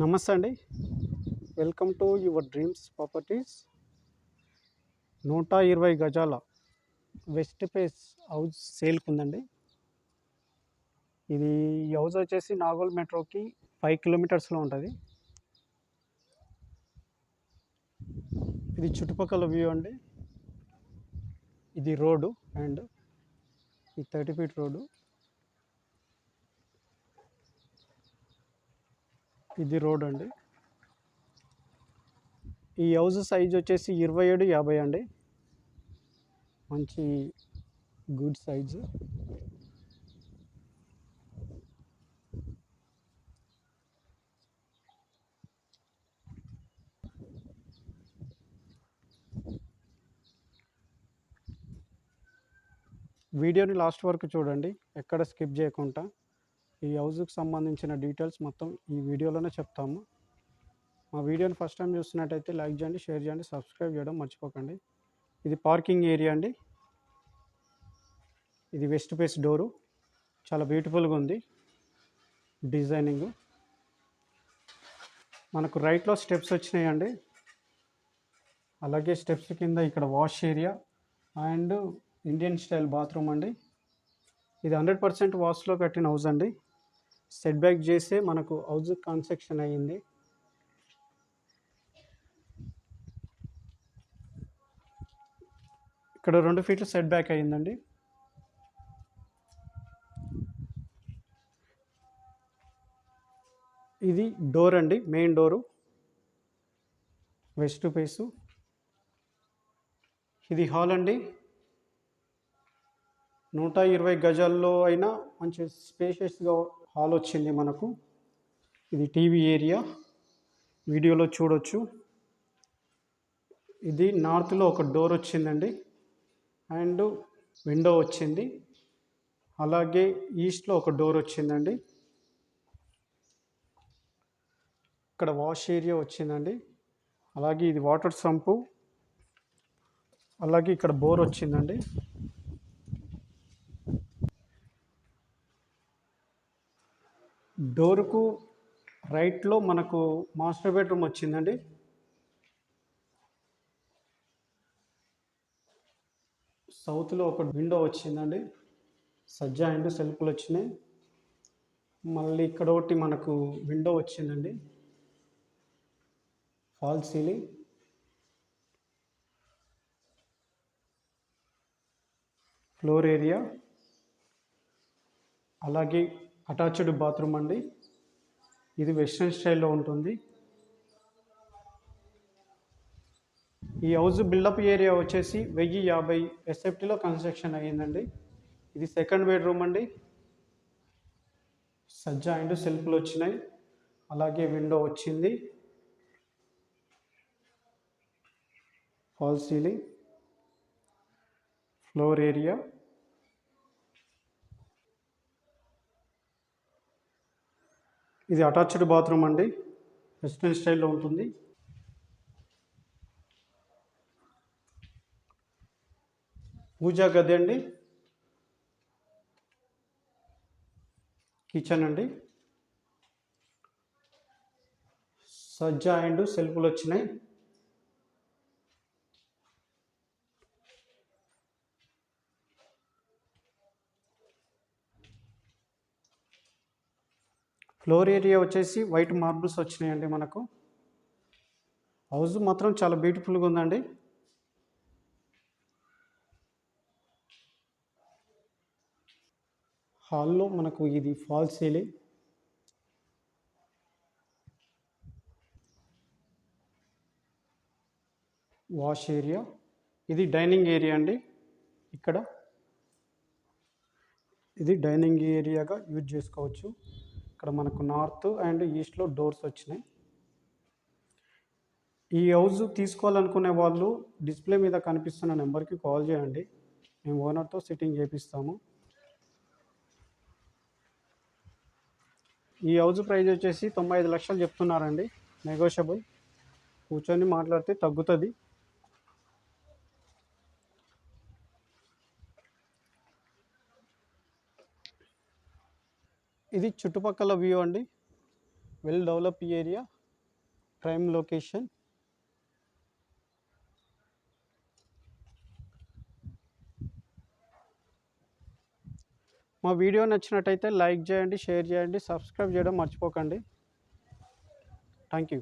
నమస్తే అండి. Welcome to your dreams properties. 120 గజాల వెస్ట్ ఫేస్ హౌస్ సేల్కి ఉందండి. ఇది ఈ హౌస్ వచ్చేసి నాగోల్ మెట్రోకి 5 కిలోమీటర్స్లో ఉంటుంది. ఇది చుట్టుపక్కల వ్యూ అండి. ఇది రోడ్డు అండ్ ఈ 30 ఫీట్ రోడ్డు. ఇది రోడ్ అండి. ఈ హౌస్ సైజ్ వచ్చేసి 27-50 అండి. మంచి గుడ్ సైజు. వీడియోని లాస్ట్ వరకు చూడండి, ఎక్కడ స్కిప్ చేయకుండా. ఈ హౌస్కి సంబంధించిన డీటెయిల్స్ మొత్తం ఈ వీడియోలోనే చెప్తాము. మా వీడియోని ఫస్ట్ టైం చూస్తున్నట్టయితే లైక్ చేయండి, షేర్ చేయండి, సబ్స్క్రైబ్ చేయడం మర్చిపోకండి. ఇది పార్కింగ్ ఏరియా అండి. ఇది వెస్ట్ ఫేస్ డోరు, చాలా బ్యూటిఫుల్గా ఉంది డిజైనింగ్. మనకు రైట్లో స్టెప్స్ వచ్చినాయండి. అలాగే స్టెప్స్ కింద ఇక్కడ wash area and Indian style bathroom అండి. ఇది 100% వాస్లో కట్టిన హౌస్ అండి. సెట్ బ్యాక్ చేసే మనకు హౌస్ కన్స్ట్రక్షన్ అయ్యింది. ఇక్కడ 2 ఫీట్లు సెట్ బ్యాక్ అయ్యిందండి. ఇది డోర్ అండి, మెయిన్ డోరు వెస్ట్ ఫేసు. ఇది హాల్ అండి. 120 గజాల్లో అయినా మంచి స్పేషియస్గా హాల్ వచ్చింది మనకు. ఇది టీవీ ఏరియా, వీడియోలో చూడొచ్చు. ఇది నార్త్లో ఒక డోర్ వచ్చిందండి అండ్ విండో వచ్చింది. అలాగే ఈస్ట్లో ఒక డోర్ వచ్చిందండి. ఇక్కడ వాష్ ఏరియా వచ్చిందండి. అలాగే ఇది వాటర్ సంపు. అలాగే ఇక్కడ బోర్ వచ్చిందండి. డోరుకు రైట్లో మనకు మాస్టర్ బెడ్రూమ్ వచ్చిందండి. సౌత్లో ఒక విండో వచ్చిందండి. సజ్జా అండ్ సెల్ఫ్లు వచ్చినాయి. మళ్ళీ ఇక్కడ ఒకటి మనకు విండో వచ్చిందండి. Fall ceiling. ఫ్లోర్ ఏరియా, అలాగే అటాచ్డ్ బాత్రూమ్ అండి. ఇది వెస్ట్రన్ స్టైల్లో ఉంటుంది. ఈ హౌస్ బిల్డప్ ఏరియా వచ్చేసి 1050 ఎస్ఎఫ్టీలో కన్స్ట్రక్షన్ అయ్యిందండి. ఇది సెకండ్ బెడ్రూమ్ అండి. సజ్జా అండ్ సెల్ఫ్లు వచ్చినాయి. అలాగే విండో వచ్చింది. Fall ceiling, floor area. ఇది అటాచ్డ్ బాత్రూమ్ అండి, వెస్ట్రన్ స్టైల్లో ఉంటుంది. పూజా గది అండి. కిచెన్ అండి. సజ్జా అండ్ సెల్ఫ్లు వచ్చినాయి. ఫ్లోర్ ఏరియా వచ్చేసి వైట్ మార్బుల్స్ వచ్చినాయండి మనకు. హౌస్ మాత్రం చాలా బ్యూటిఫుల్గా ఉందండి. హాల్లో మనకు ఇది ఫాల్ సీలింగ్. Wash area. ఇది డైనింగ్ ఏరియా అండి. ఇక్కడ ఇది డైనింగ్ ఏరియాగా యూజ్ చేసుకోవచ్చు. ఇక్కడ మనకు నార్త్ అండ్ ఈస్ట్లో డోర్స్ వచ్చినాయి. ఈ హౌస్ తీసుకోవాలనుకునే వాళ్ళు డిస్ప్లే మీద కనిపిస్తున్న నెంబర్కి కాల్ చేయండి. మేము ఓనర్తో సిట్టింగ్ చేపిస్తాము. ఈ హౌస్ ప్రైస్ వచ్చేసి 95 లక్షలు చెప్తున్నారండి. నెగోషియబుల్, కూర్చొని మాట్లాడితే తగ్గుతుంది. ఇది చుట్టుపక్కల వ్యూ అండి. Well develop area, prime location. మా వీడియో నచ్చినట్టయితే లైక్ చేయండి, షేర్ చేయండి, సబ్స్క్రైబ్ చేయడం మర్చిపోకండి. Thank you.